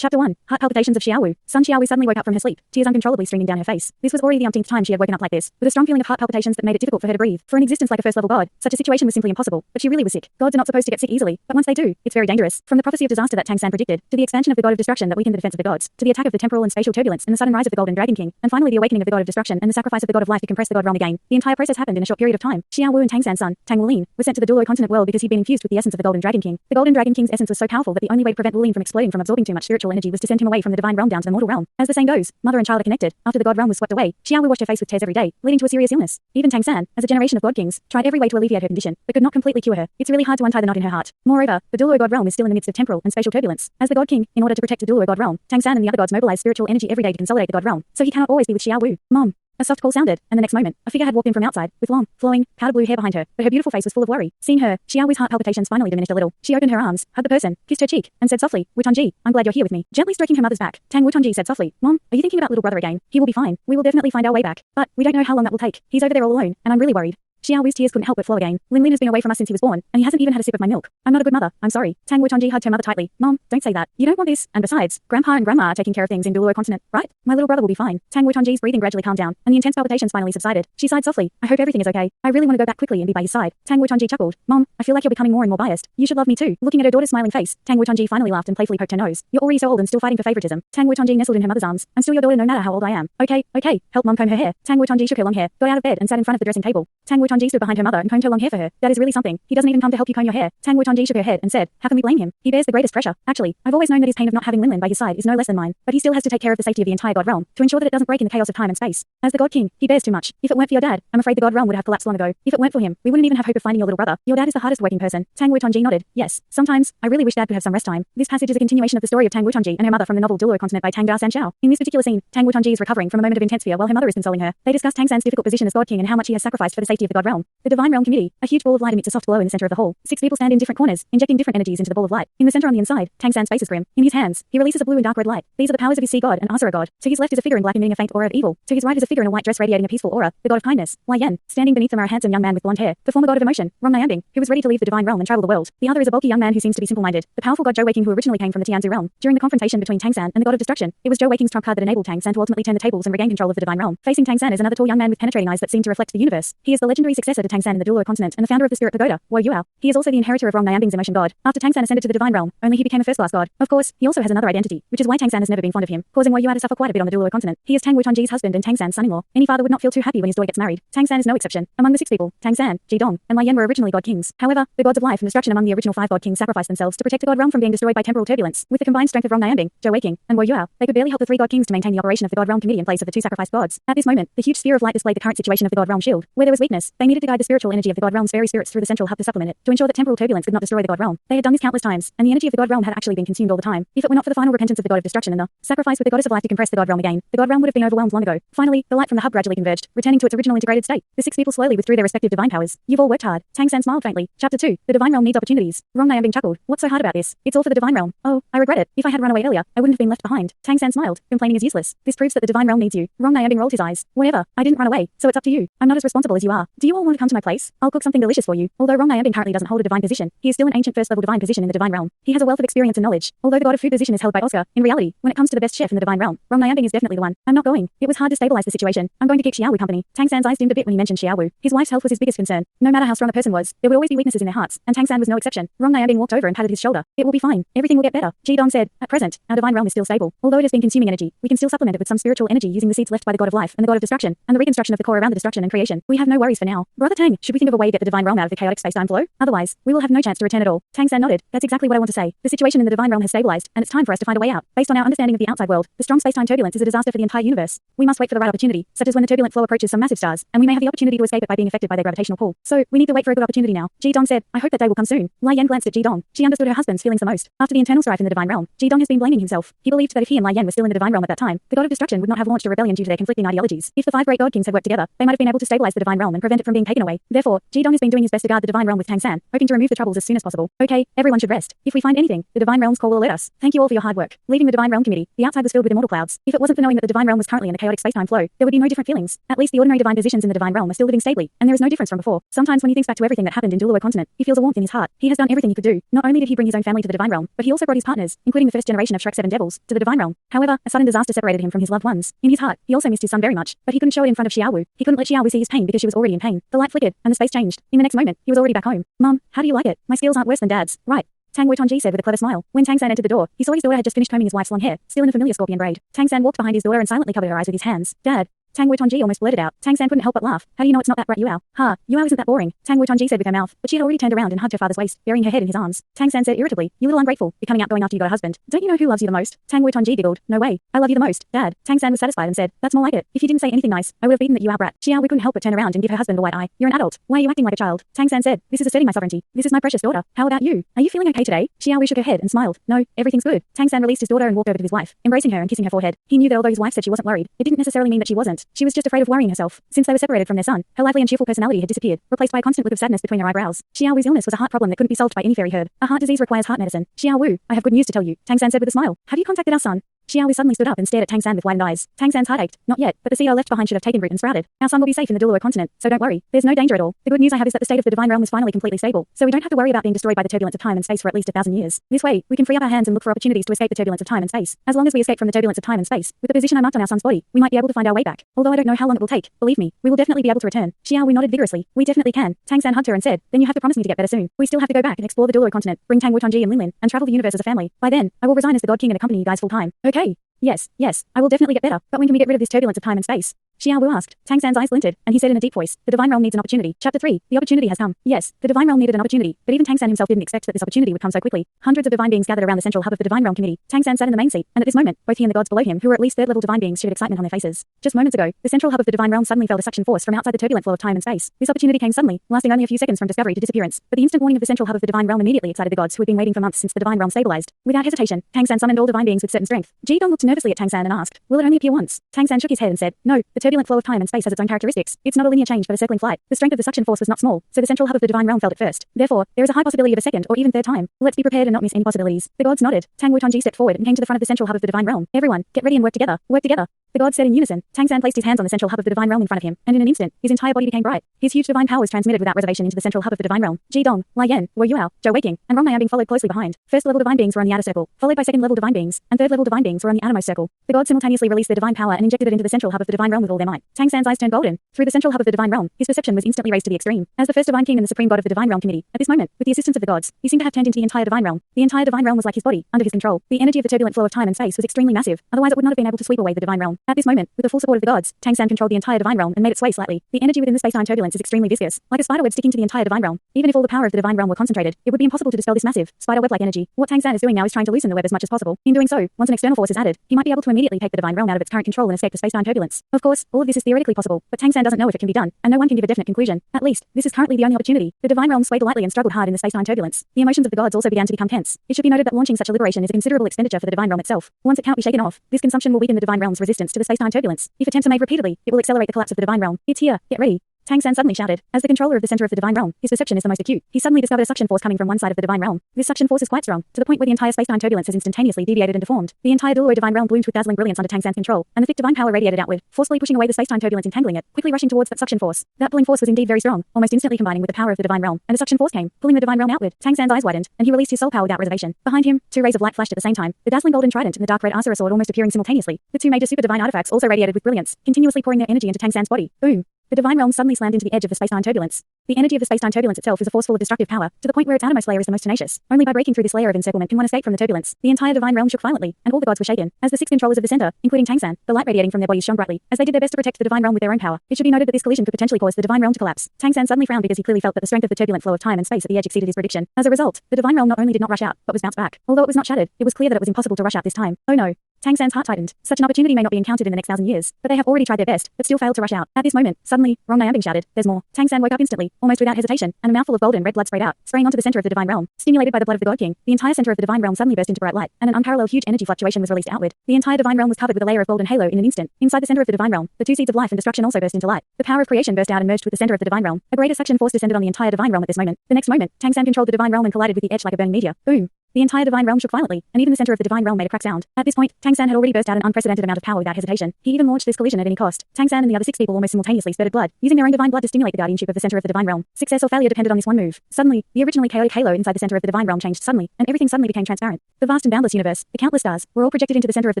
Chapter 1. Heart palpitations of Xiaowu. Sun Xiaowu suddenly woke up from her sleep, tears uncontrollably streaming down her face. This was already the umpteenth time she had woken up like this, with a strong feeling of heart palpitations that made it difficult for her to breathe. For an existence like a first-level god, such a situation was simply impossible, but she really was sick. Gods are not supposed to get sick easily, but once they do, it's very dangerous. From the prophecy of disaster that Tang San predicted, to the expansion of the god of destruction that weakened the defense of the gods, to the attack of the temporal and spatial turbulence and the sudden rise of the Golden Dragon King, and finally the awakening of the god of destruction and the sacrifice of the god of life to compress the god realm again. The entire process happened in a short period of time. Xiaowu and Tang San's son, Tang Wulin, was sent to the Dulo continent world because he'd been infused with the essence of the Golden Dragon King. The Golden Dragon King's essence was so powerful that the only way to prevent Wulin from exploding from absorbing too much spiritual energy was to send him away from the divine realm down to the mortal realm. As the saying goes, mother and child are connected. After the god realm was swept away, Xiaowu washed her face with tears every day, leading to a serious illness. Even Tang San, as a generation of god kings, tried every way to alleviate her condition, but could not completely cure her. It's really hard to untie the knot in her heart. Moreover, the Dulo god realm is still in the midst of temporal and spatial turbulence. As the god king, in order to protect the Dulo god realm, Tang San and the other gods mobilize spiritual energy every day to consolidate the god realm, so he cannot always be with Xiaowu. Mom. A soft call sounded, and the next moment, a figure had walked in from outside, with long, flowing, powder blue hair behind her, but her beautiful face was full of worry. Seeing her, Xiaowu's heart palpitations finally diminished a little. She opened her arms, hugged the person, kissed her cheek, and said softly, Wutonji, I'm glad you're here with me. Gently stroking her mother's back, Tang Wutonji said softly, Mom, are you thinking about little brother again? He will be fine. We will definitely find our way back. But we don't know how long that will take. He's over there all alone, and I'm really worried. Xiaowu's tears couldn't help but flow again. Lin Lin has been away from us since he was born, and he hasn't even had a sip of my milk. I'm not a good mother, I'm sorry. Tang Wutonji hugged her mother tightly. Mom, don't say that. You don't want this, and besides, Grandpa and Grandma are taking care of things in Dulo continent, right? My little brother will be fine. Tang Wutonji's breathing gradually calmed down, and the intense palpitations finally subsided. She sighed softly. I hope everything is okay. I really want to go back quickly and be by his side. Tang Wutonji chuckled. Mom, I feel like you're becoming more and more biased. You should love me too. Looking at her daughter's smiling face, Tang Wutonji finally laughed and playfully poked her nose. You're already so old and still fighting for favoritism. Tang Wutonji nestled in her mother's arms. I'm still your daughter no matter how old I am. Okay, help Mom comb her hair. Tang Wutonji shook her long hair, got out of bed and sat in front of the dressing table. Tang Wutonji stood behind her mother and combed her long hair for her. That is really something. He doesn't even come to help you comb your hair. Tang Wutonji shook her head and said, how can we blame him? He bears the greatest pressure. Actually, I've always known that his pain of not having Lin Lin by his side is no less than mine, but he still has to take care of the safety of the entire god realm, to ensure that it doesn't break in the chaos of time and space. As the god king, he bears too much. If it weren't for your dad, I'm afraid the god realm would have collapsed long ago. If it weren't for him, we wouldn't even have hope of finding your little brother. Your dad is the hardest working person. Tang Wutonji nodded. Yes, sometimes, I really wish dad could have some rest time. This passage is a continuation of the story of Tang Wutonji and her mother from the novel Dulo Continent by Tang Sanshao. In this particular scene, Tang Wutonji is recovering from a moment of intense fear while her mother is consoling her. They discuss Tang San's difficult position as god king and how much he has sacrificed for the safety of the god realm. The divine realm community, a huge ball of light emits a soft glow in the center of the hall. 6 people stand in different corners, injecting different energies into the ball of light. In the center on the inside, Tang San's face is grim. In his hands, he releases a blue and dark red light. These are the powers of his sea god and Asura god. To his left is a figure in black emitting a faint aura of evil. To his right is a figure in a white dress radiating a peaceful aura, the god of kindness, Wei Yan. Standing beneath them are a handsome young man with blonde hair, the former god of emotion, Rong, who was ready to leave the divine realm and travel the world. The other is a bulky young man who seems to be simple-minded, the powerful god Zhou Wei Qing who originally came from the Tianzu realm. During the confrontation between Tang San and the god of destruction, it was Zhou Wei Qing's trump card that enabled Tang San to ultimately turn the tables and regain control of the divine realm. Facing Tang San is another tall young man with penetrating eyes that seem to reflect the universe. He is the legendary successor to Tang San in the Dulo continent and the founder of the spirit pagoda, Yuhao. He is also the inheritor of Rong emotion god. After Tang San ascended to the divine realm, only he became a first-class god. Of course, he also has another identity, which is why Tang San has never been fond of him, causing Yuhao to suffer quite a bit on the Dulo continent. He is Tang Wutonji's husband and Tang San's son-in-law. Any father would not feel too happy when his daughter gets married. Tang San is no exception. Among the 6 people, Tang San, Dong, and Nian were originally god kings. However, the gods of life and destruction among the original 5 god kings sacrificed themselves to protect the god realm from being destroyed by temporal turbulence. With the combined strength of Rong, Zhou Wei Qing, and Yuhao, they could barely help the 3 god kings to maintain the operation of the god realm committee in place of the 2 sacrificed gods. At this moment, the huge sphere of light displayed the current situation of the god realm shield. Where there was weakness, they needed to guide the spiritual energy of the god realm's fairy spirits through the central hub to supplement it, to ensure that temporal turbulence could not destroy the god realm. They had done this countless times, and the energy of the god realm had actually been consumed all the time. If it were not for the final repentance of the god of destruction and the sacrifice with the goddess of life to compress the god realm again, the god realm would have been overwhelmed long ago. Finally, the light from the hub gradually converged, returning to its original integrated state. The 6 people slowly withdrew their respective divine powers. You've all worked hard. Tang San smiled faintly. Chapter 2. The divine realm needs opportunities. Rong chuckled. What's so hard about this? It's all for the divine realm. Oh, I regret it. If I had run away earlier, I wouldn't have been left behind. Tang San smiled. Complaining is useless. This proves that the divine realm needs you. Rong rolled his eyes. Whatever. I didn't run away, so it's up to you. I'm not as responsible as you are. Do you all want to come to my place? I'll cook something delicious for you. Although Rong currently doesn't hold a divine position, he is still an ancient first-level divine position in the divine realm. He has a wealth of experience and knowledge. Although the god of food position is held by Oscar, in reality, when it comes to the best chef in the divine realm, Rong is definitely the one. I'm not going. It was hard to stabilize the situation. I'm going to keep Xiaowu company. Tang San's eyes dimmed a bit when he mentioned Xiaowu. His wife's health was his biggest concern. No matter how strong a person was, there would always be weaknesses in their hearts, and Tang San was no exception. Rong walked over and patted his shoulder. It will be fine. Everything will get better. Dong said, at present, our divine realm is still stable. Although it has been consuming energy, we can still supplement it with some spiritual energy using the seeds left by the god of life and the god of destruction, and the reconstruction of the core around the destruction and creation. We have no worries for now. Brother Tang, should we think of a way to get the divine realm out of the chaotic space-time flow? Otherwise, we will have no chance to return at all. Tang San nodded. That's exactly what I want to say. The situation in the divine realm has stabilized, and it's time for us to find a way out. Based on our understanding of the outside world, the strong space-time turbulence is a disaster for the entire universe. We must wait for the right opportunity, such as when the turbulent flow approaches some massive stars, and we may have the opportunity to escape it by being affected by their gravitational pull. So, we need to wait for a good opportunity now. Dong said, I hope that day will come soon. Lai Yan glanced at Dong. She understood her husband's feelings the most. After the internal strife in the divine realm, Dong has been blaming himself. He believed that if he and Lai Yan were still in the divine realm at that time, the god of destruction would not have launched a rebellion due to their conflicting ideologies. If the 5 great god kings had worked together, they might have been able to stabilize the divine realm and prevent it from from being taken away. Therefore, Jidong has been doing his best to guard the divine realm with Tang San, hoping to remove the troubles as soon as possible. Okay, everyone should rest. If we find anything, the divine realm's call will alert us. Thank you all for your hard work. Leaving the divine realm committee, the outside was filled with immortal clouds. If it wasn't for knowing that the divine realm was currently in a chaotic space-time flow, there would be no different feelings. At least the ordinary divine positions in the divine realm are still living stably, and there is no difference from before. Sometimes when he thinks back to everything that happened in Duluo continent, he feels a warmth in his heart. He has done everything he could do. Not only did he bring his own family to the divine realm, but he also brought his partners, including the first generation of Shrek 7 devils, to the divine realm. However, a sudden disaster separated him from his loved ones. In his heart, he also missed his son very much, but he couldn't show it in front of Xiaowu. He couldn't let Xiaowu see his pain because she was already in pain. The light flickered, and the space changed. In the next moment, he was already back home. Mum, how do you like it? My skills aren't worse than Dad's, right? Tang Wei said with a clever smile. When Tang San entered the door, he saw his daughter had just finished combing his wife's long hair, still in a familiar scorpion braid. Tang San walked behind his daughter and silently covered her eyes with his hands. Dad. Tang Wei almost blurted out. Tang San couldn't help but laugh. How do you know it's not that brat Yuhao? Ha, Yuhao isn't that boring. Tang Wei said with her mouth, but she had already turned around and hugged her father's waist, burying her head in his arms. Tang San said irritably, you little ungrateful, you're coming out going after you got a husband. Don't you know who loves you the most? Tang Wei giggled. No way. I love you the most, Dad. Tang San was satisfied and said, that's more like it. If you didn't say anything nice, I would have beaten that Yuhao brat. Xiaowu couldn't help but turn around and give her husband a white eye. You're an adult. Why are you acting like a child? Tang San said, this is asserting my sovereignty. This is my precious daughter. How about you? Are you feeling okay today? Xiaowu shook her head and smiled. No, everything's good. Tang San released his daughter and walked over to his wife, embracing her and kissing her forehead. He knew that although his wife said she wasn't worried, it didn't necessarily mean that she wasn't. She was just afraid of worrying herself. Since they were separated from their son, her lively and cheerful personality had disappeared, replaced by a constant look of sadness between her eyebrows. Xiaowu's illness was a heart problem that couldn't be solved by any fairy herb. A heart disease requires heart medicine. Xiaowu, I have good news to tell you, Tang San said with a smile. Have you contacted our son? Xiaowu suddenly stood up and stared at Tang San with widened eyes. Tang San's heart ached. Not yet, but the seed I left behind should have taken root and sprouted. Our son will be safe in the Duluo continent, so don't worry. There's no danger at all. The good news I have is that the state of the divine realm is finally completely stable, so we don't have to worry about being destroyed by the turbulence of time and space for at least 1,000 years. This way, we can free up our hands and look for opportunities to escape the turbulence of time and space. As long as we escape from the turbulence of time and space, with the position I marked on our son's body, we might be able to find our way back. Although I don't know how long it will take, believe me, we will definitely be able to return. Xiaowu nodded vigorously. We definitely can. Tang San hugged her and said, then you have to promise me to get better soon. We still have to go back and explore the Duluo continent, bring Tang Wutonji and Linlin, and travel the universe as a family. By then, I will resign as the God King and accompany you guys full time. Okay. Yes, I will definitely get better, but when can we get rid of this turbulence of time and space? Xiaowu asked. Tang San's eyes glinted, and he said in a deep voice, the divine realm needs an opportunity. Chapter 3. The opportunity has come. Yes, the divine realm needed an opportunity, but even Tang San himself didn't expect that this opportunity would come so quickly. Hundreds of divine beings gathered around the central hub of the divine realm committee. Tang San sat in the main seat, and at this moment, both he and the gods below him, who were at least third-level divine beings, showed excitement on their faces. Just moments ago, the central hub of the divine realm suddenly felt a suction force from outside the turbulent flow of time and space. This opportunity came suddenly, lasting only a few seconds from discovery to disappearance, but the instant warning of the central hub of the divine realm immediately excited the gods who had been waiting for months since the divine realm stabilized. Without hesitation, Tang San summoned all divine beings with certain strength. Jidong looked nervously at Tang San and asked, will it only appear once? Tang San shook his head and said, no, the turbulent flow of time and space has its own characteristics. It's not a linear change but a circling flight. The strength of the suction force was not small, so the central hub of the divine realm felt it first. Therefore, there is a high possibility of a second or even third time. Let's be prepared and not miss any possibilities. The gods nodded. Tang Wutonji stepped forward and came to the front of the central hub of the divine realm. Everyone, get ready and work together. Work together. The gods said in unison. Tang San placed his hands on the central hub of the divine realm in front of him, and in an instant, his entire body became bright. His huge divine power was transmitted without reservation into the central hub of the divine realm. Jidong, Nian, Yuhao, Zhou Wei Qing, and Rong being followed closely behind. First-level divine beings were on the outer circle, followed by second-level divine beings, and third-level divine beings were on the outermost circle. The gods simultaneously released their divine power and injected it into the central hub of the divine realm with all their might. Tang San's eyes turned golden. Through the central hub of the divine realm, his perception was instantly raised to the extreme. As the first divine king and the supreme god of the divine realm committee, at this moment, with the assistance of the gods, he seemed to have turned into the entire divine realm. The entire divine realm was like his body, under his control. The energy of the turbulent flow of time and space was extremely massive, otherwise it would not have been able to sweep away the divine realm. At this moment, with the full support of the gods, Tang San controlled the entire divine realm and made it sway slightly. The energy within the space-time turbulence is extremely viscous, like a spiderweb sticking to the entire divine realm. Even if all the power of the divine realm were concentrated, it would be impossible to dispel this massive, spiderweb-like energy. What Tang San is doing now is trying to loosen the web as much as possible. In doing so, once an external force is added, he might be able to immediately take the divine realm out of its current control and escape the space-time turbulence. Of course, all of this is theoretically possible, but Tang San doesn't know if it can be done, and no one can give a definite conclusion. At least, this is currently the only opportunity. The divine realm swayed lightly and struggled hard in the space-time turbulence. The emotions of the gods also began to become tense. It should be noted that launching such a liberation is a considerable expenditure for the divine realm itself. Once it cannot be shaken off, this consumption will weaken the divine realm's resistance to the space-time turbulence. If attempts are made repeatedly, it will accelerate the collapse of the divine realm. It's here. Get ready. Tang San suddenly shouted. As the controller of the center of the divine realm, his perception is the most acute. He suddenly discovered a suction force coming from one side of the divine realm. This suction force is quite strong, to the point where the entire space-time turbulence has instantaneously deviated and deformed. The entire Duluo divine realm bloomed with dazzling brilliance under Tang San's control, and the thick divine power radiated outward, forcefully pushing away the space-time turbulence, entangling it, quickly rushing towards that suction force. That pulling force was indeed very strong, almost instantly combining with the power of the divine realm, and a suction force came, pulling the divine realm outward. Tang San's eyes widened, and he released his soul power without reservation. Behind him, two rays of light flashed at the same time, the dazzling golden trident and the dark red Asura sword almost appearing simultaneously. The two major super divine artifacts also radiated with brilliance, continuously pouring their energy into Tang San's body. Boom! The divine realm suddenly slammed into the edge of the space-time turbulence. The energy of the space-time turbulence itself is a force full of destructive power, to the point where its outermost layer is the most tenacious. Only by breaking through this layer of encirclement can one escape from the turbulence. The entire divine realm shook violently, and all the gods were shaken. As the six controllers of the center, including Tang San, the light radiating from their bodies shone brightly, as they did their best to protect the divine realm with their own power. It should be noted that this collision could potentially cause the divine realm to collapse. Tang San suddenly frowned because he clearly felt that the strength of the turbulent flow of time and space at the edge exceeded his prediction. As a result, the divine realm not only did not rush out, but was bounced back. Although it was not shattered, it was clear that it was impossible to rush out this time. Oh no. Tang San's heart tightened. Such an opportunity may not be encountered in the next 1,000 years, but they have already tried their best, but still failed to rush out. At this moment, suddenly, Rong shouted, "There's more." Tang San woke up instantly, almost without hesitation, and a mouthful of golden red blood sprayed out, spraying onto the center of the divine realm. Stimulated by the blood of the God King, the entire center of the divine realm suddenly burst into bright light, and an unparalleled huge energy fluctuation was released outward. The entire divine realm was covered with a layer of golden halo in an instant. Inside the center of the divine realm, the two seeds of life and destruction also burst into light. The power of creation burst out and merged with the center of the divine realm. A greater suction force descended on the entire divine realm at this moment. The next moment, Tang San controlled the divine realm and collided with the edge like a burning meteor. Boom! The entire divine realm shook violently, and even the center of the divine realm made a crack sound. At this point, Tang San had already burst out an unprecedented amount of power without hesitation. He even launched this collision at any cost. Tang San and the other 6 people almost simultaneously spurted blood, using their own divine blood to stimulate the guardianship of the center of the divine realm. Success or failure depended on this one move. Suddenly, the originally chaotic halo inside the center of the divine realm changed suddenly, and everything suddenly became transparent. The vast and boundless universe, the countless stars, were all projected into the center of the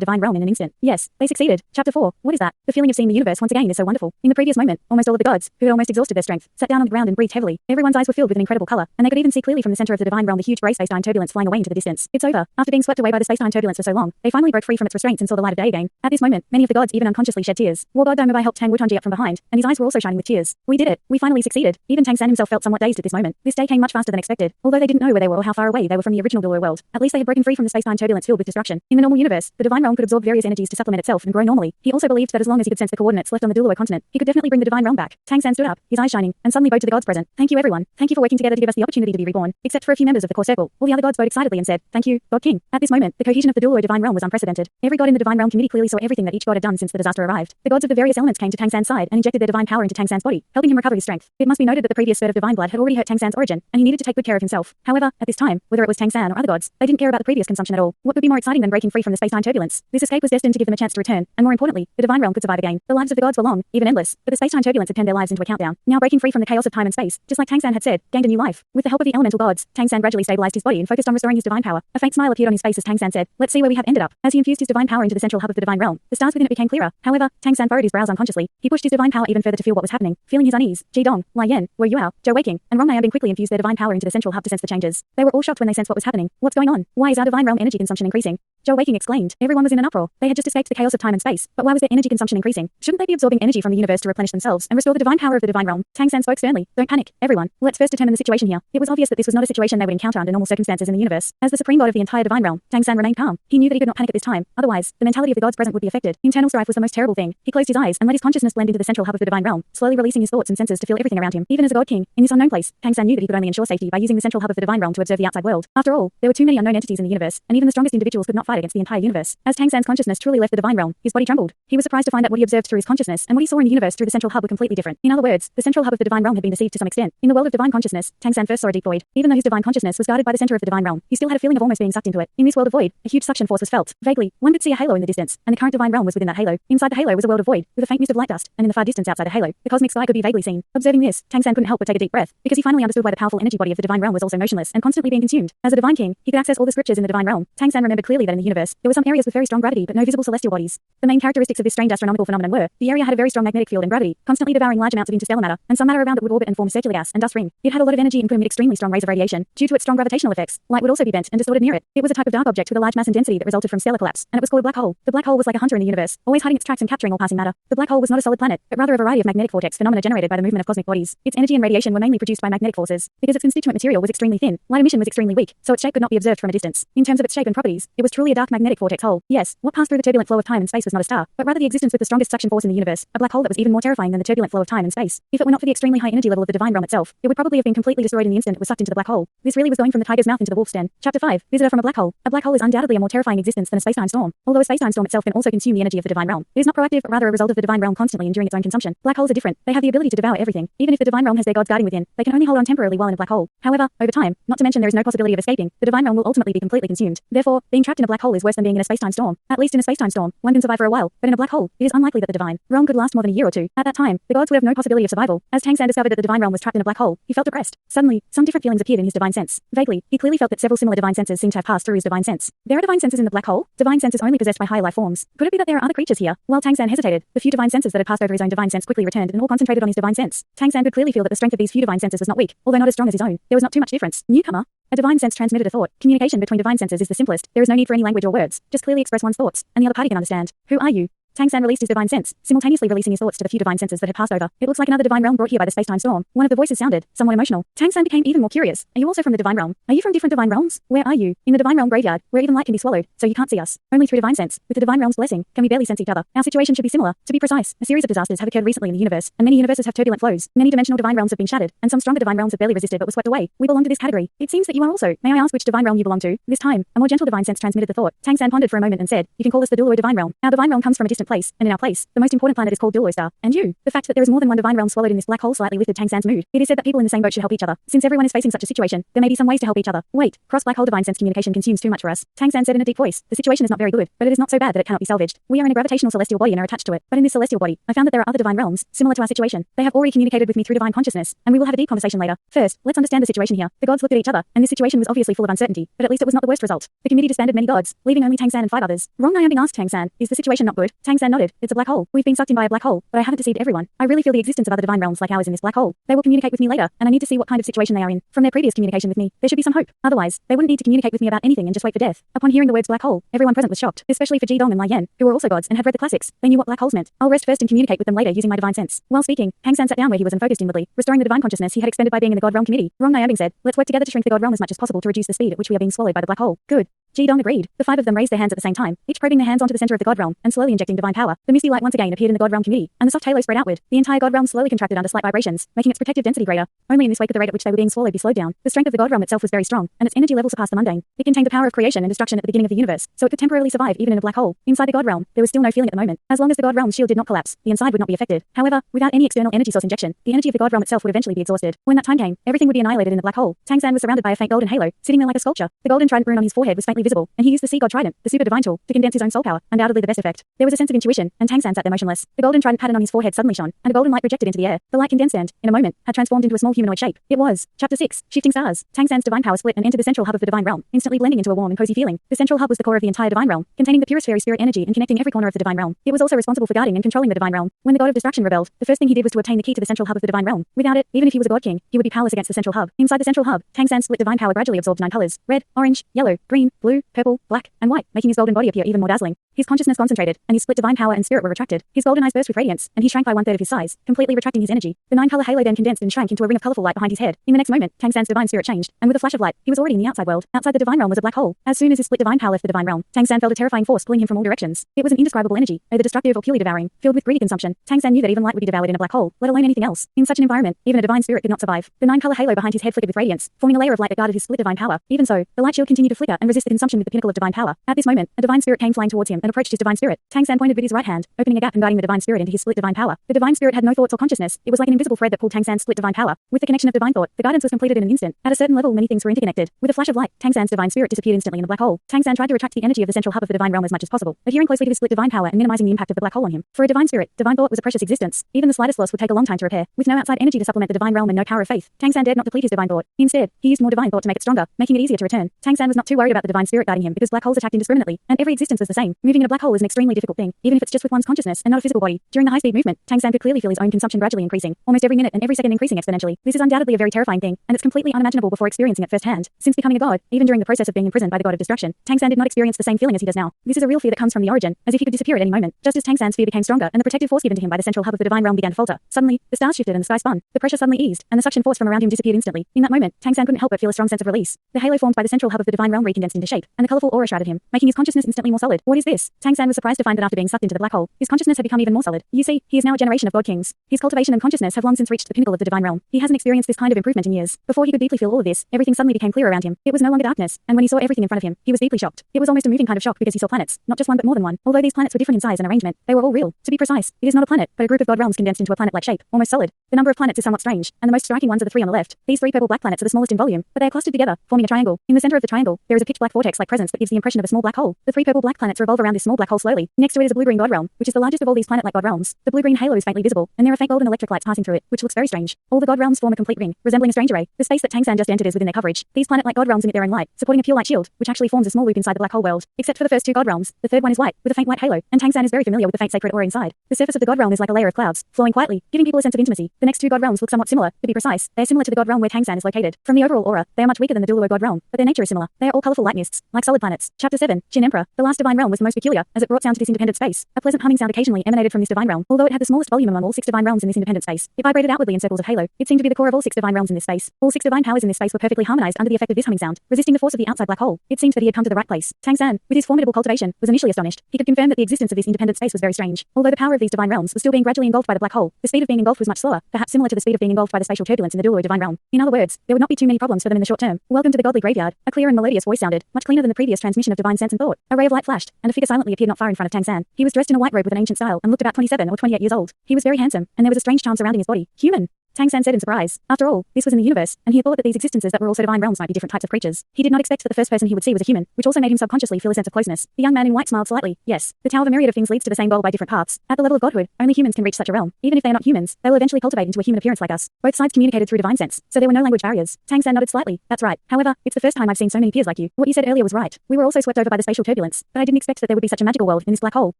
divine realm in an instant. Yes, they succeeded. Chapter 4. What is that? The feeling of seeing the universe once again is so wonderful. In the previous moment, almost all of the gods, who had almost exhausted their strength, sat down on the ground and breathed heavily. Everyone's eyes were filled with an incredible color, and they could even see clearly from the center of the divine realm the huge gray space-time turbulence flying away into the distance. It's over. After being swept away by the space-time turbulence for so long, they finally broke free from its restraints and saw the light of day again. At this moment, many of the gods even unconsciously shed tears. War God Dai helped Tang Wutanji up from behind, and his eyes were also shining with tears. We did it. We finally succeeded. Even Tang San himself felt somewhat dazed at this moment. This day came much faster than expected. Although they didn't know where they were or how far away they were from the original Duo world, at least they had broken free from the space-time turbulence filled with destruction. In the normal universe, the divine realm could absorb various energies to supplement itself and grow normally. He also believed that as long as he could sense the coordinates left on the Duo continent, he could definitely bring the divine realm back. Tang San stood up, his eyes shining, and suddenly bowed to the gods present. "Thank you everyone. Thank you for working together to give us the opportunity to be reborn." Except for a few members of the core circle, all the other gods bowed excitedly and said, "Thank you, God King." At this moment, the cohesion of the Duo divine realm was unprecedented. Every god in the divine realm committee clearly saw everything that each god had done since the disaster arrived. The gods of the various elements came to Tang San's side and injected their divine power into Tang San's body, helping him recover his strength. It must be noted that the previous spurt of divine blood had already hurt Tang San's origin, and he needed to take good care of himself. However, at this time, whether it was Tang San or other gods, they didn't care about the previous consumption at all. What could be more exciting than breaking free from the space-time turbulence? This escape was destined to give them a chance to return, and more importantly, the divine realm could survive again. The lives of the gods were long, even endless, but the space-time turbulence had turned their lives into a countdown. Now breaking free from the chaos of time and space, just like Tang San had said, gained a new life. With the help of the elemental gods, Tang San gradually stabilized his body and focused on restoring his divine power. A faint smile appeared on his face as Tang San said, "Let's see where we have ended up." As he infused his divine power into the central hub of the divine realm, the stars within it became clearer. However, Tang San furrowed his brows unconsciously. He pushed his divine power even further to feel what was happening. Feeling his unease, Jidong, Nian, Yuhao, Zhou Wei Qing, and Rong quickly infused their divine power into the central hub to sense the changes. They were all shocked when they sensed what was happening. What's going on? Why is our divine realm energy consumption increasing? Zhou Wei Qing exclaimed. Everyone was in an uproar. They had just escaped the chaos of time and space, but why was their energy consumption increasing? Shouldn't they be absorbing energy from the universe to replenish themselves and restore the divine power of the divine realm? Tang San spoke sternly. "Don't panic, everyone. Let's first determine the situation here." It was obvious that this was not a situation they would encounter under normal circumstances in the universe. As the supreme god of the entire divine realm, Tang San remained calm. He knew that he could not panic at this time. Otherwise, the mentality of the gods present would be affected. Internal strife was the most terrible thing. He closed his eyes and let his consciousness blend into the central hub of the divine realm, slowly releasing his thoughts and senses to feel everything around him. Even as a god king, in this unknown place, Tang San knew that he could only ensure safety by using the central hub of the divine realm to observe the outside world. After all, there were too many unknown entities in the universe, and even the strongest individuals could not fight against the entire universe. As Tang San's consciousness truly left the divine realm, his body trembled. He was surprised to find that what he observed through his consciousness and what he saw in the universe through the central hub were completely different. In other words, the central hub of the divine realm had been deceived to some extent. In the world of divine consciousness, Tang San first saw a deep void. Even though his divine consciousness was guarded by the center of the divine realm, he still had a feeling of almost being sucked into it. In this world of void, a huge suction force was felt. Vaguely, one could see a halo in the distance, and the current divine realm was within that halo. Inside the halo was a world of void, with a faint mist of light dust, and in the far distance outside the halo, the cosmic sky could be vaguely seen. Observing this, Tang San couldn't help but take a deep breath, because he finally understood why the powerful energy body of the divine realm was also motionless and constantly being consumed. As a divine king, he could access all the scriptures in the divine realm. Tang San remembered clearly that in the universe, there were some areas with very strong gravity but no visible celestial bodies. The main characteristics of this strange astronomical phenomenon were, the area had a very strong magnetic field and gravity, constantly devouring large amounts of interstellar matter, and some matter around it would orbit and form a circular gas and dust ring. It had a lot of energy and could emit extremely strong rays of radiation. Due to its strong gravitational effects, light would also be bent and distorted near it. It was a type of dark object with a large mass and density that resulted from stellar collapse, and it was called a black hole. The black hole was like a hunter in the universe, always hiding its tracks and capturing all passing matter. The black hole was not a solid planet, but rather a variety of magnetic vortex phenomena generated by the movement of cosmic bodies. Its energy and radiation were mainly produced by magnetic forces. Because its constituent material was extremely thin, light emission was extremely weak, so its shape could not be observed from a distance. In terms of its shape and properties, it was truly a dark magnetic vortex hole. Yes, what passed through the turbulent flow of time and space was not a star, but rather the existence with the strongest suction force in the universe, a black hole that was even more terrifying than the turbulent flow of time and space. If it were not for the extremely high energy level of the divine realm itself, it would probably have been completely destroyed in the instant it was sucked into the black hole. This really was going from the tiger's mouth into the wolf's den. Chapter 5. Visitor from a black hole. A black hole is undoubtedly a more terrifying existence than a space-time storm. Although a space-time storm itself can also consume the energy of the divine realm, it is not proactive but rather a result of the divine realm constantly enduring its own consumption. Black holes are different. They have the ability to devour everything. Even if the divine realm has their gods guarding within, they can only hold on temporarily while in a black hole. However, over time, not to mention there is no possibility of escaping, the divine realm will ultimately be completely consumed. Therefore, being trapped in a black hole is worse than being in a space-time storm. At least in a space-time storm, one can survive for a while, but in a black hole, it is unlikely that the divine realm could last more than a year or two. At that time, the gods would have no possibility of survival. As Tang San discovered that the divine realm was trapped in a black hole, he felt depressed. Suddenly, some different feelings appeared in his divine sense. Vaguely, he clearly felt that several similar divine senses seemed to have passed through his divine sense. There are divine senses in the black hole? Divine senses only possessed by high life forms. Could it be that there are other creatures here? While Tang San hesitated, the few divine senses that had passed over his own divine sense quickly returned and all concentrated on his divine sense. Tang San could clearly feel that the strength of these few divine senses was not weak, although not as strong as his own. There was not too much difference. Newcomer? A divine sense transmitted a thought. Communication between divine senses is the simplest. There is no need for any language or words. Just clearly express one's thoughts, and the other party can understand. Who are you? Tang San released his divine sense, simultaneously releasing his thoughts to the few divine senses that had passed over. It looks like another divine realm brought here by the space-time storm. One of the voices sounded somewhat emotional. Tang San became even more curious. Are you also from the divine realm? Are you from different divine realms? Where are you? In the divine realm graveyard, where even light can be swallowed, so you can't see us. Only through divine sense. With the divine realm's blessing, can we barely sense each other. Our situation should be similar. To be precise, a series of disasters have occurred recently in the universe, and many universes have turbulent flows. Many dimensional divine realms have been shattered, and some stronger divine realms have barely resisted but were swept away. We belong to this category. It seems that you are also. May I ask which divine realm you belong to? This time, a more gentle divine sense transmitted the thought. Tang San pondered for a moment and said, you can call us the Dual divine realm. Our divine realm comes from a distant place, and in our place, the most important planet is called Dual Star. And you, the fact that there is more than one divine realm swallowed in this black hole slightly lifted Tang San's mood. It is said that people in the same boat should help each other. Since everyone is facing such a situation, there may be some ways to help each other. Wait, cross black hole divine sense communication consumes too much for us. Tang San said in a deep voice, the situation is not very good, but it is not so bad that it cannot be salvaged. We are in a gravitational celestial body and are attached to it. But in this celestial body, I found that there are other divine realms, similar to our situation. They have already communicated with me through divine consciousness, and we will have a deep conversation later. First, let's understand the situation here. The gods looked at each other, and this situation was obviously full of uncertainty, but at least it was not the worst result. The committee disbanded many gods, leaving only Tang San and 5 others. Rong Nian asked Tang San, is the situation not good? Tang San nodded, it's a black hole. We've been sucked in by a black hole, but I haven't deceived everyone. I really feel the existence of other divine realms like ours in this black hole. They will communicate with me later, and I need to see what kind of situation they are in. From their previous communication with me, there should be some hope. Otherwise, they wouldn't need to communicate with me about anything and just wait for death. Upon hearing the words black hole, everyone present was shocked, especially for Jidong and Nian, who were also gods and had read the classics. They knew what black holes meant. I'll rest first and communicate with them later using my divine sense. While speaking, Tang San sat down where he was and focused inwardly, restoring the divine consciousness he had expended by being in the God Realm committee. Rong Nian said, let's work together to shrink the God Realm as much as possible to reduce the speed at which we are being swallowed by the black hole. Good. Jidong agreed. The 5 of them raised their hands at the same time, each probing their hands onto the center of the God Realm, and slowly injecting divine power. The misty light once again appeared in the God Realm community, and the soft halo spread outward. The entire God Realm slowly contracted under slight vibrations, making its protective density greater. Only in this way could the rate at which they were being swallowed be slowed down. The strength of the God Realm itself was very strong, and its energy level surpassed the mundane. It contained the power of creation and destruction at the beginning of the universe, so it could temporarily survive even in a black hole. Inside the God Realm, there was still no feeling at the moment. As long as the God Realm's shield did not collapse, the inside would not be affected. However, without any external energy source injection, the energy of the God Realm itself would eventually be exhausted. When that time came, everything would be annihilated in the black hole. Tang San was surrounded by a faint golden halo, sitting there like a sculpture. The golden trident rune on his forehead was faintly visible, and he used the Sea God Trident, the super divine tool, to condense his own soul power, undoubtedly the best effect. There was a sense of intuition, and Tang San sat there motionless. The golden trident pattern on his forehead suddenly shone, and a golden light projected into the air. The light condensed and, in a moment, had transformed into a small humanoid shape. It was Chapter 6, Shifting Stars. Tang San's divine power split and entered the central hub of the divine realm, instantly blending into a warm and cozy feeling. The central hub was the core of the entire divine realm, containing the purest fairy spirit energy and connecting every corner of the divine realm. It was also responsible for guarding and controlling the divine realm. When the god of destruction rebelled, the first thing he did was to obtain the key to the central hub of the divine realm. Without it, even if he was a god king, he would be powerless against the central hub. Inside the central hub, Tang San's split divine power gradually absorbed 9 colors: red, orange, yellow, green, blue, purple, black, and white, making his golden body appear even more dazzling. His consciousness concentrated, and his split divine power and spirit were retracted. His golden eyes burst with radiance, and he shrank by 1/3 of his size, completely retracting his energy. The 9-color halo then condensed and shrank into a ring of colorful light behind his head. In the next moment, Tang San's divine spirit changed, and with a flash of light, he was already in the outside world. Outside the divine realm was a black hole. As soon as his split divine power left the divine realm, Tang San felt a terrifying force pulling him from all directions. It was an indescribable energy, either destructive or purely devouring, filled with greedy consumption. Tang San knew that even light would be devoured in a black hole, let alone anything else. In such an environment, even a divine spirit could not survive. The 9-color halo behind his head flickered with radiance, forming a layer of light that guarded his split divine power. Even so, the light shield continued to flicker and resist the consumption with the pinnacle of divine power. At this moment, a divine spirit came flying towards him and approached his divine spirit. Tang San pointed with his right hand, opening a gap and guiding the divine spirit into his split divine power. The divine spirit had no thoughts or consciousness. It was like an invisible thread that pulled Tang San's split divine power. With the connection of divine thought, the guidance was completed in an instant. At a certain level, many things were interconnected. With a flash of light, Tang San's divine spirit disappeared instantly in the black hole. Tang San tried to retract the energy of the central hub of the divine realm as much as possible, adhering closely to his split divine power and minimizing the impact of the black hole on him. For a divine spirit, divine thought was a precious existence. Even the slightest loss would take a long time to repair. With no outside energy to supplement the divine realm and no power of faith, Tang San dared not deplete his divine thought. Instead, he used more divine thought to make it stronger, making it easier to return. Tang San was not too worried about the divine spirit guiding him because black holes attacked indiscriminately, and every existence was the same. Moving in a black hole is an extremely difficult thing, even if it's just with one's consciousness and not a physical body. During the high-speed movement, Tang San could clearly feel his own consumption gradually increasing, almost every minute and every second increasing exponentially. This is undoubtedly a very terrifying thing, and it's completely unimaginable before experiencing it firsthand. Since becoming a god, even during the process of being imprisoned by the god of destruction, Tang San did not experience the same feeling as he does now. This is a real fear that comes from the origin, as if he could disappear at any moment. Just as Tang San's fear became stronger and the protective force given to him by the central hub of the divine realm began to falter, suddenly, the stars shifted and the sky spun. The pressure suddenly eased, and the suction force from around him disappeared instantly. In that moment, Tang San couldn't help but feel a strong sense of release. The halo formed by the central hub of the divine realm recondensed into shape, and the colorful aura shrouded him, making his consciousness instantly more solid. What is this? Tang San was surprised to find that after being sucked into the black hole, his consciousness had become even more solid. You see, he is now a generation of god kings. His cultivation and consciousness have long since reached the pinnacle of the divine realm. He hasn't experienced this kind of improvement in years. Before he could deeply feel all of this, everything suddenly became clear around him. It was no longer darkness, and when he saw everything in front of him, he was deeply shocked. It was almost a moving kind of shock because he saw planets, not just one but more than one. Although these planets were different in size and arrangement, they were all real. To be precise, it is not a planet, but a group of god realms condensed into a planet-like shape, almost solid. The number of planets is somewhat strange, and the most striking ones are the 3 on the left. These 3 purple black planets are the smallest in volume, but they are clustered together, forming a triangle. In the center of the triangle, there is a pitch black vortex-like presence that gives the impression of a small black hole. The 3 purple black planets revolve around this small black hole slowly. Next to it is a blue-green god realm, which is the largest of all these planet-like god realms. The blue-green halo is faintly visible, and there are faint golden electric lights passing through it, which looks very strange. All the god realms form a complete ring, resembling a strange array. The space that Tang San just entered is within their coverage. These planet-like god realms emit their own light, supporting a pure light shield, which actually forms a small loop inside the black hole world. Except for the first 2 god realms, the third one is white, with a faint white halo, and Tang San is very familiar with the faint sacred aura inside. The surface of the god realm is like a layer of clouds, flowing quietly, giving people a sense of intimacy. The next 2 god realms look somewhat similar. To be precise, they are similar to the god realm where Tang San is located. From the overall aura, they are much weaker than the dual god realm, but their nature is similar. They are all colorful light mists, objects, like solid planets. Chapter 7, Qin Emperor. The last divine realm was the most peculiar, as it brought sound to this independent space. A pleasant humming sound occasionally emanated from this divine realm, although it had the smallest volume among all 6 divine realms in this independent space. It vibrated outwardly in circles of halo. It seemed to be the core of all 6 divine realms in this space. All 6 divine powers in this space were perfectly harmonized under the effect of this humming sound, resisting the force of the outside black hole. It seemed that he had come to the right place. Tang San, with his formidable cultivation, was initially astonished. He could confirm that the existence of this independent space was very strange. Although the power of these divine realms was still being gradually engulfed by the black hole, the speed of being engulfed was much slower, perhaps similar to the speed of being engulfed by the spatial turbulence in the dual or divine realm. In other words, there would not be too many problems for them in the short term. Welcome to the godly graveyard. A clear and melodious voice sounded, much cleaner than the previous transmission of divine sense and thought. A ray of light flashed, and a figure silently appeared not far in front of Tang San. He was dressed in a white robe with an ancient style and looked about 27 or 28 years old. He was very handsome, and there was a strange charm surrounding his body. Human. Tang San said in surprise. After all, this was in the universe, and he had thought that these existences that were also divine realms might be different types of creatures. He did not expect that the first person he would see was a human, which also made him subconsciously feel a sense of closeness. The young man in white smiled slightly. Yes, the Tao of a myriad of things leads to the same goal by different paths. At the level of godhood, only humans can reach such a realm. Even if they are not humans, they will eventually cultivate into a human appearance like us. Both sides communicated through divine sense, so there were no language barriers. Tang San nodded slightly. That's right. However, it's the first time I've seen so many peers like you. What you said earlier was right. We were also swept over by the spatial turbulence, but I didn't expect that there would be such a magical world in this black hole.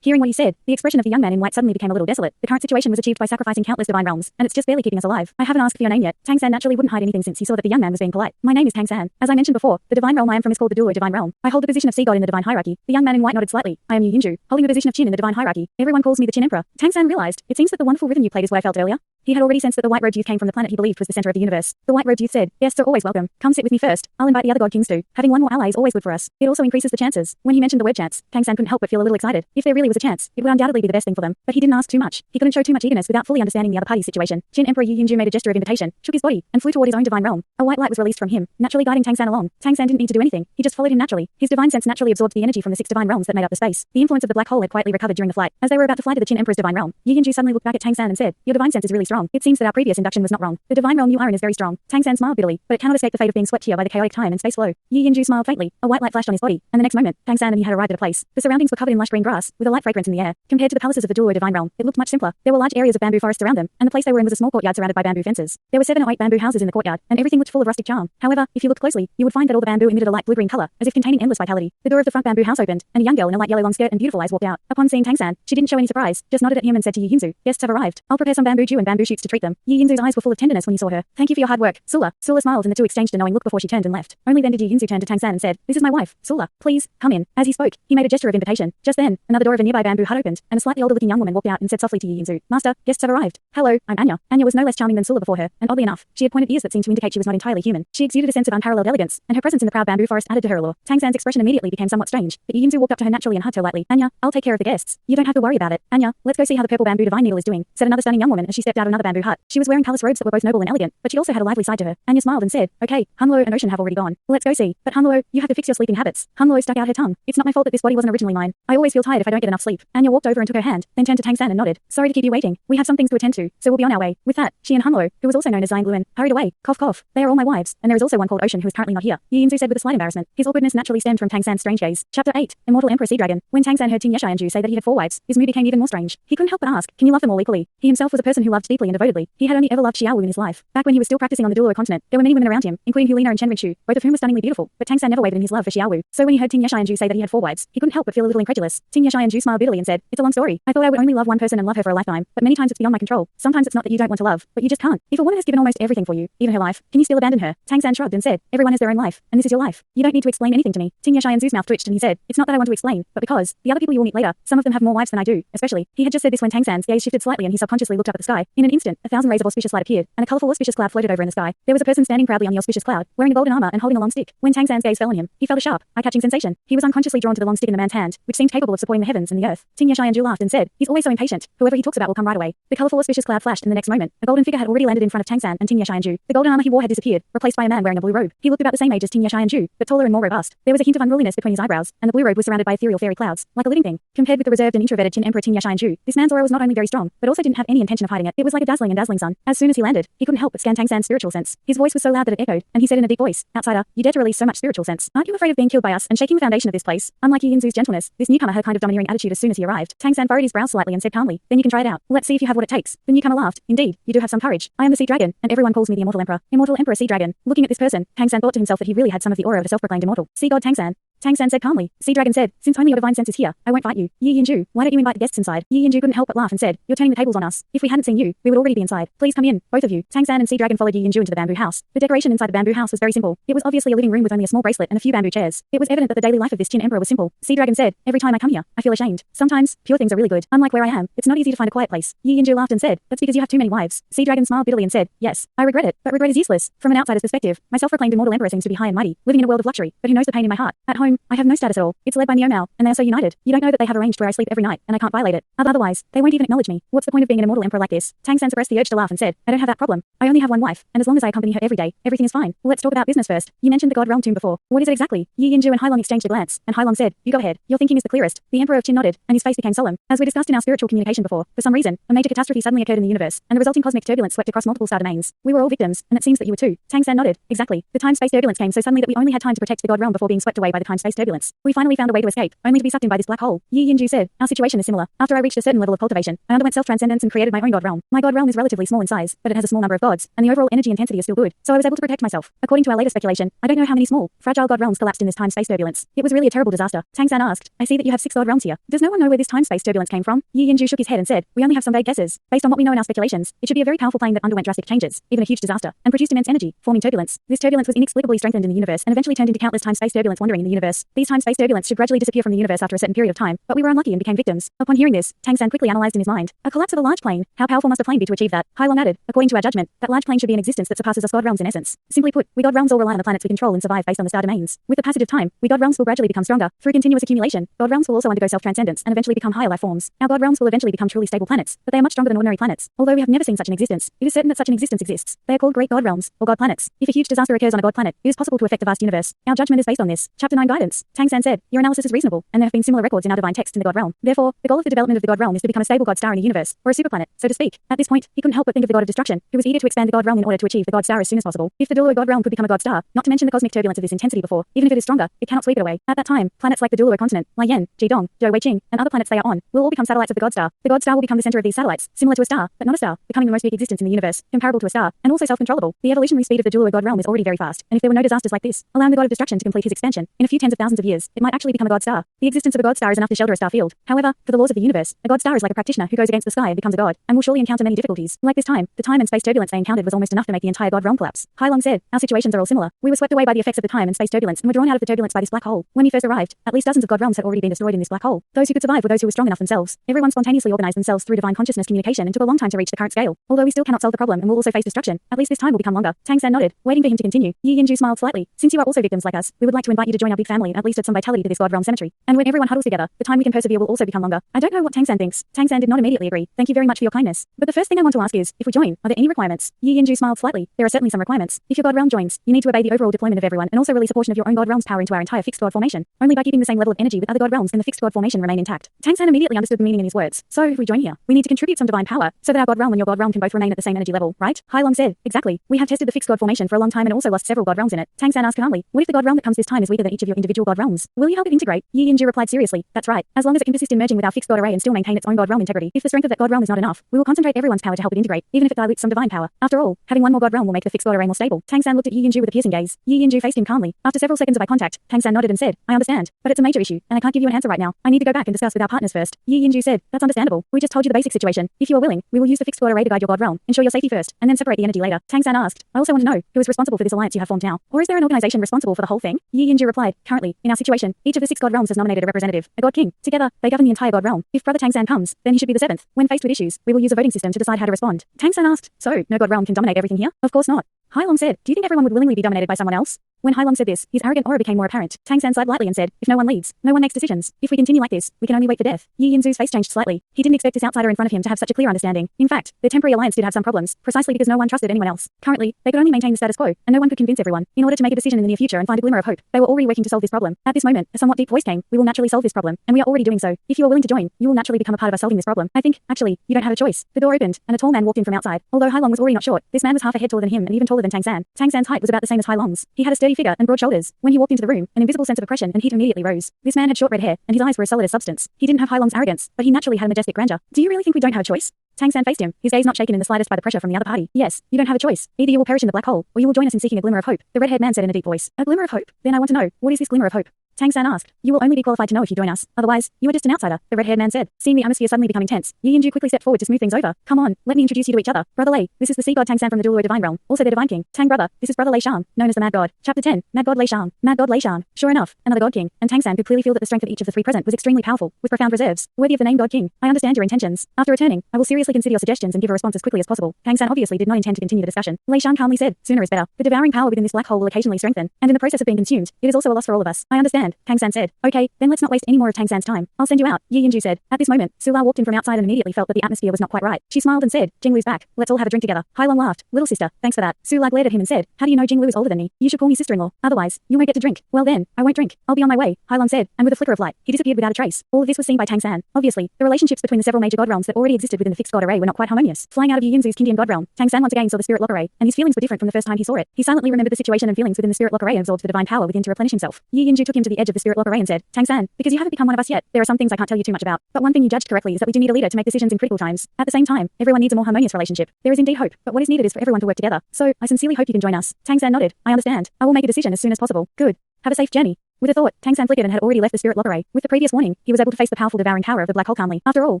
Hearing what he said, the expression of the young man in white suddenly became a little desolate. The current situation was achieved by sacrificing countless divine realms, and it's just barely keeping us alive. I haven't asked for your name yet. Tang San naturally wouldn't hide anything since he saw that the young man was being polite. My name is Tang San. As I mentioned before, the divine realm I am from is called the dual or divine realm. I hold the position of sea god in the divine hierarchy. The young man in white nodded slightly. I am Yu Yinju, holding the position of Qin in the divine hierarchy. Everyone calls me the Qin Emperor. Tang San realized, it seems that the wonderful rhythm you played is what I felt earlier. He had already sensed that the white-robed youth came from the planet he believed was the center of the universe. The white-robed youth said, guests are always welcome. Come sit with me first. I'll invite the other god kings too. Having one more ally is always good for us. It also increases the chances. When he mentioned the word chance, Tang San couldn't help but feel a little excited. If there really was a chance, it would undoubtedly be the best thing for them. But he didn't ask too much. He couldn't show too much eagerness without fully understanding the other party's situation. Qin Emperor Yu Yinju made a gesture of invitation, shook his body, and flew toward his own divine realm. A white light was released from him, naturally guiding Tang San along. Tang San didn't need to do anything. He just followed him naturally. His divine sense naturally absorbed the energy from the 6 divine realms that made up the space. The influence of the black hole had quietly recovered during the flight. As they were about to fly to the Qin Emperor's divine realm, Yu Yinju suddenly looked back at Tang San and said, your divine sense is really strong. It seems that our previous induction was not wrong. The divine realm you are in is very strong. Tang San smiled bitterly, but it cannot escape the fate of being swept here by the chaotic time and space flow. Yu Yinju smiled faintly. A white light flashed on his body, and the next moment, Tang San and he had arrived at a place. The surroundings were covered in lush green grass, with a light fragrance in the air. Compared to the palaces of the dual or divine realm, it looked much simpler. There were large areas of bamboo forests around them, and the place they were in was a small courtyard surrounded by bamboo fences. There were 7 or 8 bamboo houses in the courtyard, and everything looked full of rustic charm. However, if you looked closely, you would find that all the bamboo emitted a light blue-green color, as if containing endless vitality. The door of the front bamboo house opened, and a young girl in a light yellow long skirt and beautiful eyes walked out. Upon seeing Tang San, she didn't show any surprise, just nodded at him and said to Yu Yinzu, guests have arrived. I'll prepare some bamboo dew and bamboo shoots to treat them. Yu Yinzu's eyes were full of tenderness when he saw her. Thank you for your hard work, Sula. Sula smiled and the two exchanged a knowing look before she turned and left. Only then did Yu Yinzu turn to Tang San and said, this is my wife, Sula. Please, come in. As he spoke, he made a gesture of invitation. Just then, another door of a nearby bamboo hut opened, and a slightly older-looking young woman walked out and said softly to Yu Yinzu, Master, guests have arrived. Hello, I'm Anya. Anya was no less charming than Sula before her, and oddly enough, she had pointed ears that seemed to indicate she was not entirely human. She exuded a sense of unparalleled elegance, and her presence in the proud bamboo forest added to her allure. Tang San's expression immediately became somewhat strange, but Yu Yinzu walked up to her naturally and hugged her lightly. Anya, I'll take care of the guests. You don't have to worry about it. Anya, let's go see how the purple bamboo divine needle is doing, said another stunning young woman as she stepped out of another bamboo hut. She was wearing palace robes that were both noble and elegant, but she also had a lively side to her. Anya smiled and said, okay, Hunlo and Ocean have already gone. Let's go see. But Hunlo, you have to fix your sleeping habits. Hunlo stuck out her tongue. It's not my fault that this body wasn't originally mine. I always feel tired if I don't get enough sleep. Anya walked over and took her hand, then turned to Tang San and nodded. Sorry to keep you waiting. We have some things to attend to, so we'll be on our way. With that, she and Hunlo, who was also known as Zhang Gluan, hurried away. Cough cough. They are all my wives, and there is also one called Ocean who is currently not here. Yu Yinzu said with a slight embarrassment. His awkwardness naturally stemmed from Tang San's strange gaze. Chapter 8, Immortal Emperor Sea Dragon. When Tang San heard Tin Xiaowu say that he had 4 wives, his mood became even more strange. He couldn't help but ask, can you love them all equally? He himself was a person who loved deeply and devotedly. He had only ever loved Xiaowu in his life. Back when he was still practicing on the dual continent, there were many women around him, including Hulina and Chen Rinchu, both of whom were stunningly beautiful, but Tang San never wavered in his love for Xiaowu. So when he heard Tin Xiaowu say that he had 4 wives, he couldn't help but feel a little incredulous. Tin Xiaowu smiled bitterly and said, it's a long story. I thought I would only love one person and love her for a lifetime, but many times it's beyond my control. Sometimes it's not that you don't want to love, but you just can't. If a woman has given almost everything for you, even her life, can you still abandon her? Tang San shrugged and said, everyone has their own life, and this is your life. You don't need to explain anything to me. Tin Xiaowu's mouth twitched and he said, it's not that I want to explain, but because the other people you will meet later, some of them have more wives than I do, especially. He had just said this when Tang San's gaze shifted slightly and he subconsciously looked up at the sky. In an instant, 1,000 rays of auspicious light appeared, and a colorful auspicious cloud floated over in the sky. There was a person standing proudly on the auspicious cloud, wearing a golden armor and holding a long stick. When Tang San's gaze fell on him, he felt a sharp, eye-catching sensation. He was unconsciously drawn to the long stick in the man's hand, which seemed capable of supporting the heavens and the earth. Tin Xiaowu laughed and said, he's always so impatient. Whoever he talks about will come right away. The colorful auspicious cloud flashed, and the next moment, a golden figure had already landed in front of Tang San and Tin Xiaowu. The golden armor he wore had disappeared, replaced by a man wearing a blue robe. He looked about the same age as Tin Xiaowu, but taller and more robust. There was a hint of unruliness between his eyebrows, and the blue robe was surrounded by ethereal fairy clouds, like a living thing. Compared with the reserved and introverted Qin Emperor Tin Xiaowu, this man's aura was not only very strong, but also didn't have any intention of hiding it. It was like a dazzling sun. As soon as he landed, he couldn't help but scan Tang San's spiritual sense. His voice was so loud that it echoed, and he said in a deep voice, outsider, you dare to release so much spiritual sense. Aren't you afraid of being killed by us and shaking the foundation of this place? Unlike Yu Yinzu's gentleness, this newcomer had a kind of domineering attitude as soon as he arrived. Tang San furrowed his brows slightly and said calmly, then you can try it out. Let's see if you have what it takes. The newcomer laughed. Indeed, you do have some courage. I am the Sea Dragon, and everyone calls me the Immortal Emperor. Immortal Emperor Sea Dragon. Looking at this person, Tang San thought to himself that he really had some of the aura of a self-proclaimed immortal. Sea God Tang San. Tang San said calmly. Sea Dragon said, since only your divine sense is here, I won't fight you. Yi Yinju, why don't you invite the guests inside? Yi Yinju couldn't help but laugh and said, you're turning the tables on us. If we hadn't seen you, we would already be inside. Please come in, both of you. Tang San and Sea Dragon followed Yi Yinju into the bamboo house. The decoration inside the bamboo house was very simple. It was obviously a living room with only a small bracelet and a few bamboo chairs. It was evident that the daily life of this Qin emperor was simple. Sea Dragon said, every time I come here, I feel ashamed. Sometimes, pure things are really good. Unlike where I am, it's not easy to find a quiet place. Yi Yinju laughed and said, that's because you have too many wives. Sea Dragon smiled bitterly and said, yes, I regret it, but regret is useless. From an outsider's perspective, my self-proclaimed immortal emperor seems to be high and mighty, living in a world of luxury, but who knows the pain in my heart? At home, I have no status at all. It's led by Nian, and they are so united. You don't know that they have arranged where I sleep every night, and I can't violate it. Otherwise, they won't even acknowledge me. What's the point of being an immortal emperor like this? Tang San suppressed the urge to laugh and said, I don't have that problem. I only have one wife, and as long as I accompany her every day, everything is fine. Let's talk about business first. You mentioned the God realm tomb before. What is it exactly? Yi Yinju and Hai Long exchanged a glance, and Hai Long said, you go ahead. Your thinking is the clearest. The Emperor of Qin nodded, and his face became solemn. As we discussed in our spiritual communication before, for some reason, a major catastrophe suddenly occurred in the universe, and the resulting cosmic turbulence swept across multiple star domains. We were all victims, and it seems that you were too. Tang San nodded. Exactly. The time-space turbulence came so suddenly that we only had time to protect the God realm before being swept away by the time-space turbulence. We finally found a way to escape, only to be sucked in by this black hole. Yi Yinju said, our situation is similar. After I reached a certain level of cultivation, I underwent self-transcendence and created my own God realm. My God realm is relatively small in size, but it has a small number of gods, and the overall energy intensity is still good, so I was able to protect myself. According to our latest speculation, I don't know how many small, fragile God realms collapsed in this time-space turbulence. It was really a terrible disaster. Tang San asked, I see that you have 6 God realms here. Does no one know where this time-space turbulence came from? Yi Yinju shook his head and said, we only have some vague guesses. Based on what we know in our speculations, it should be a very powerful plane that underwent drastic changes, even a huge disaster, and produced immense energy, forming turbulence. This turbulence was inexplicably strengthened in the universe and eventually turned into countless time-space turbulence wandering in the universe. These time-space turbulence should gradually disappear from the universe after a certain period of time, but we were unlucky and became victims. Upon hearing this, Tang San quickly analyzed in his mind. A collapse of a large plane. How powerful must a plane be to achieve that? Hai Long added, according to our judgment, that large plane should be an existence that surpasses us God realms in essence. Simply put, we God realms all rely on the planets we control and survive based on the star domains. With the passage of time, we God realms will gradually become stronger. Through continuous accumulation, God realms will also undergo self-transcendence and eventually become higher life forms. Our God realms will eventually become truly stable planets, but they are much stronger than ordinary planets. Although we have never seen such an existence, it is certain that such an existence exists. They are called great God realms, or God planets. If a huge disaster occurs on a God planet, it is possible to affect the vast universe. Our judgment is based on this. Chapter 9 Guidance. Tang San said, your analysis is reasonable, and there have been similar records in our divine texts in the God realm. Therefore, the goal of the development of the God realm is to become a stable God star in the universe, or a superplanet, so to speak. At this point, he couldn't help but think of the God of destruction, who was eager to expand the God realm in order to achieve the God star as soon as possible. If the Dual God realm could become a God star, not to mention the cosmic turbulence of this intensity before, even if it is stronger, it cannot sweep it away. At that time, planets like the Dual continent, Nian, Jidong, Zhou Wei Qing, and other planets they are on, will all become satellites of the God star. The God star will become the center of these satellites, similar to a star, but not a star, becoming the most big existence in the universe, comparable to a star, and also self-controllable. The evolutionary speed of the Dual God realm is already very fast, and if there were no disasters like this, allowing the God of destruction to complete his expansion, in a few tens of thousands of years, it might actually become a God star. The existence of a God star is enough to shelter a star field. However, for the laws of the universe, a God star is like a practitioner who goes against the sky and becomes a god, and will surely encounter many difficulties. Like this time, the time and space turbulence they encountered was almost enough to make the entire God realm collapse. Hai Long said, our situations are all similar. We were swept away by the effects of the time and space turbulence and were drawn out of the turbulence by this black hole. When we first arrived, at least dozens of God realms had already been destroyed in this black hole. Those who could survive were those who were strong enough themselves. Everyone spontaneously organized themselves through divine consciousness communication and took a long time to reach the current scale. Although we still cannot solve the problem and will also face destruction, at least this time will become longer. Tang San nodded, waiting for him to continue. Yi Yinju smiled slightly. Since you are also victims like us, we would like to invite you to join our big family and at least add some vitality to this God realm cemetery. And when everyone huddles together, the time we can persevere will also become longer. I don't know what Tang San thinks. Tang San did not immediately agree. Thank you very much for your kindness. But the first thing I want to ask is, if we join, are there any requirements? Yi Yinju smiled slightly. There are certainly some requirements. If your God realm joins, you need to obey the overall deployment of everyone and also release a portion of your own God realm's power into our entire fixed God formation. Only by keeping the same level of energy with other God realms can the fixed God formation remain intact. Tang San immediately understood the meaning in his words. So if we join here, we need to contribute some divine power so that our God realm and your God realm can both remain at the same energy level, right? Hai Long said, exactly. We have tested the fixed God formation for a long time and also lost several God realms in it. Tang San asked calmly, what if the God realm that comes this time is weaker than each of your individual God realms? Will you help it integrate? Yi Yinju replied seriously, that's right. As long as it can persist in merging with our fixed God array and still maintain its own God realm integrity. If the strength of that God realm is not enough, we will concentrate everyone's power to help it integrate, even if it dilutes some divine power. After all, having one more God realm will make the fixed God array more stable. Tang San looked at Yi Yinju with a piercing gaze. Yi Yinju faced him calmly. After several seconds of eye contact, Tang San nodded and said, I understand, but it's a major issue, and I can't give you an answer right now. I need to go back and discuss with our partners first. Yi Yinju said, that's understandable. We just told you the basic situation. If you are willing, we will use the fixed God array to guide your God realm. Ensure your safety first, and then separate the energy later. Tang San asked, I also want to know, who is responsible for this alliance you have formed now? Or is there an organization responsible for the whole thing? Yi Yinju replied, currently, in our situation, each of the 6 God realms has nominated a representative, a God King. Together, they govern the entire God realm. If Brother Tang San comes, then he should be the 7th. When faced with issues, we will use a voting system to decide how to respond. Tang San asked, so, no God realm can dominate everything here? Of course not. Hai Long said, do you think everyone would willingly be dominated by someone else? When Hai Long said this, his arrogant aura became more apparent. Tang San sighed lightly and said, if no one leads, no one makes decisions. If we continue like this, we can only wait for death. Yi Yinzu's face changed slightly. He didn't expect this outsider in front of him to have such a clear understanding. In fact, their temporary alliance did have some problems, precisely because no one trusted anyone else. Currently, they could only maintain the status quo, and no one could convince everyone. In order to make a decision in the near future and find a glimmer of hope, they were already working to solve this problem. At this moment, a somewhat deep voice came, we will naturally solve this problem, and we are already doing so. If you are willing to join, you will naturally become a part of us solving this problem. I think, actually, you don't have a choice. The door opened, and a tall man walked in from outside. Although Hai Long was already not short, this man was half a head taller than him and even taller than Tang San. Tang San's height was about the same as Hai Long's. He had a sturdy figure and broad shoulders. When he walked into the room, an invisible sense of oppression and heat immediately rose. This man had short red hair, and his eyes were as solid as substance. He didn't have Hai Long's arrogance, but he naturally had a majestic grandeur. Do you really think we don't have a choice? Tang San faced him, his gaze not shaken in the slightest by the pressure from the other party. Yes, you don't have a choice. Either you will perish in the black hole, or you will join us in seeking a glimmer of hope. The red-haired man said in a deep voice. A glimmer of hope? Then I want to know, what is this glimmer of hope? Tang San asked. You will only be qualified to know if you join us. Otherwise, you are just an outsider, the red-haired man said. Seeing the atmosphere suddenly becoming tense, Yi Yinju quickly stepped forward to smooth things over. Come on, let me introduce you to each other. Brother Lei, this is the Sea God Tang San from the Dual Divine Realm, also the Divine King. Tang brother, this is Brother Lei Xiang, known as the Mad God. Chapter 10, Mad God Lei Xiang. Mad God Lei Xiang. Sure enough, another God King, and Tang San could clearly feel that the strength of each of the three present was extremely powerful, with profound reserves, worthy of the name God King. I understand your intentions. After returning, I will seriously consider your suggestions and give a response as quickly as possible. Tang San obviously did not intend to continue the discussion. Lei Xiang calmly said, sooner is better. The devouring power within this black hole will occasionally strengthen, and in the process of being consumed, it is also a loss for all of us. I understand, Tang San said. Okay, then let's not waste any more of Tang San's time. I'll send you out, Yi Yinju said. At this moment, Su La walked in from outside and immediately felt that the atmosphere was not quite right. She smiled and said, Jinglu's back. Let's all have a drink together. Hai Long laughed. Little sister, thanks for that. Su La glared at him and said, how do you know Jinglu is older than me? You should call me sister-in-law. Otherwise, you won't get to drink. Well then, I won't drink. I'll be on my way, Hai Long said, and with a flicker of light, he disappeared without a trace. All of this was seen by Tang San. Obviously, the relationships between the several major god realms that already existed within the fixed god array were not quite harmonious. Flying out of Yi Yinzu's Kindian god realm, Tang San once again saw the spirit lock array, and his feelings were different from the first time he saw it. He silently remembered the situation and feelings within the spirit lock array and absorbed the divine power within to replenish himself. Yi Yinju took him to the edge of the spirit lock array and said, Tang San, because you haven't become one of us yet, there are some things I can't tell you too much about. But one thing you judged correctly is that we do need a leader to make decisions in critical times. At the same time, everyone needs a more harmonious relationship. There is indeed hope, but what is needed is for everyone to work together. So, I sincerely hope you can join us. Tang San nodded. I understand. I will make a decision as soon as possible. Good. Have a safe journey. With a thought, Tang San flickered and had already left the spirit lock array. With the previous warning, he was able to face the powerful devouring power of the black hole calmly. After all,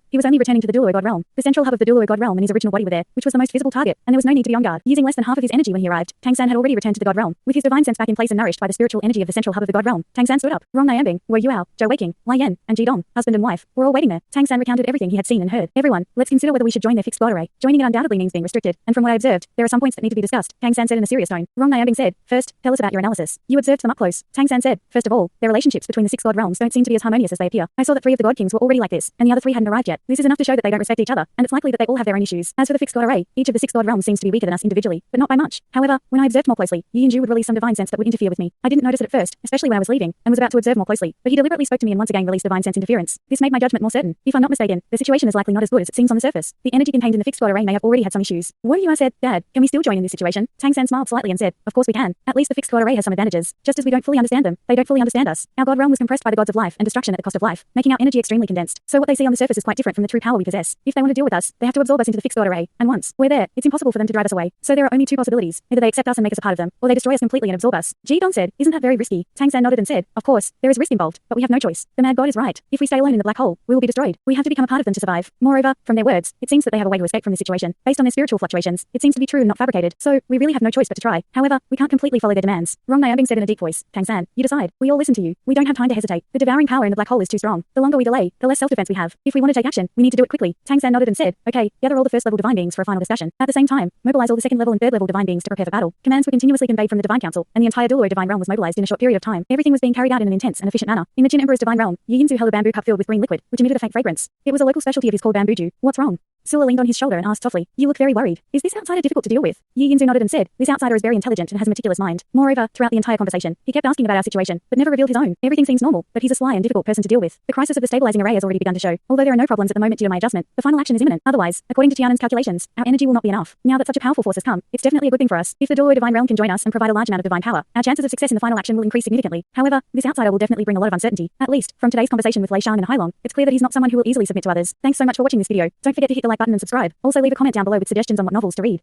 he was only returning to the Dual God realm. The central hub of the Dual God realm and his original body were there, which was the most visible target, and there was no need to be on guard. Using less than half of his energy when he arrived, Tang San had already returned to the God realm. With his divine sense back in place and nourished by the spiritual energy of the central hub of the God realm, Tang San stood up. Rong, Nian, Yuhao, Zhou Wei Qing, Nian, and Dong, husband and wife, were all waiting there. Tang San recounted everything he had seen and heard. Everyone, let's consider whether we should join their fixed God array. Joining it undoubtedly means being restricted, and from what I observed, there are some points that need to be discussed. Tang San said in a serious tone. Rong Nian said, first, tell us about your analysis. You observed them up close. Tang San said, first of all, their relationships between the six God realms don't seem to be as harmonious as they appear. I saw that 3 of the God Kings were already like this, and the other 3 hadn't arrived yet. This is enough to show that they don't respect each other, and it's likely that they all have their own issues. As for the fixed God array, each of the 6 God realms seems to be weaker than us individually, but not by much. However, when I observed more closely, Yi Yinju would release some divine sense that would interfere with me. I didn't notice it at first, especially when I was leaving, and was about to observe more closely, but he deliberately spoke to me and once again released divine sense interference. This made my judgment more certain. If I'm not mistaken, the situation is likely not as good as it seems on the surface. The energy contained in the fixed God array may have already had some issues. What you said, Dad, can we still join in this situation? Tang San smiled slightly and said, of course we can. At least the fixed God array has some advantages. Just as we don't fully understand them, they don't fully understand us. Our God realm was compressed by the gods of life and destruction at the cost of life, making our energy extremely condensed. So what they see on the surface is quite different from the true power we possess. If they want to deal with us, they have to absorb us into the fixed God array, and once we're there, it's impossible for them to drive us away. So there are only 2 possibilities. Either they accept us and make us a part of them, or they destroy us completely and absorb us. Dong said, isn't that very risky? Tang San nodded and said, of course, there is risk involved, but we have no choice. The Mad God is right. If we stay alone in the black hole, we will be destroyed. We have to become a part of them to survive. Moreover, from their words, it seems that they have a way to escape from this situation. Based on their spiritual fluctuations, it seems to be true and not fabricated. So, we really have no choice but to try. However, we can't completely follow their demands. Rong Nian said in a deep voice, Tang San, you decide. We all listen to you. We don't have time to hesitate. The devouring power in the black hole is too strong. The longer we delay, the less self-defense we have. If we want to take action, we need to do it quickly. Tang San nodded and said, okay, gather all the first level divine beings for a final discussion. At the same time, mobilize all the second level and third level divine beings to prepare for battle. Commands were continuously conveyed from the divine council, and the entire Dual divine realm was mobilized in a short period of time. Everything was being carried out in an intense and efficient manner. In the Jin Emperor's divine realm, Yi Yinzu held a bamboo cup filled with green liquid, which emitted a faint fragrance. It was a local specialty of his called bamboo dew. What's wrong? Sula leaned on his shoulder and asked softly, you look very worried. Is this outsider difficult to deal with? Yi Yinzu nodded and said, this outsider is very intelligent and has a meticulous mind. Moreover, throughout the entire conversation, he kept asking about our situation, but never revealed his own. Everything seems normal, but he's a sly and difficult person to deal with. The crisis of the stabilizing array has already begun to show. Although there are no problems at the moment due to my adjustment, the final action is imminent. Otherwise, according to Tianan's calculations, our energy will not be enough. Now that such a powerful force has come, it's definitely a good thing for us. If the Dual divine realm can join us and provide a large amount of divine power, our chances of success in the final action will increase significantly. However, this outsider will definitely bring a lot of uncertainty. At least, from today's conversation with Lei Xiang and Hai Long, it's clear that he's not someone who will easily submit to others. Thanks so much for watching this video. Don't forget to hit the like button and subscribe. Also leave a comment down below with suggestions on what novels to read.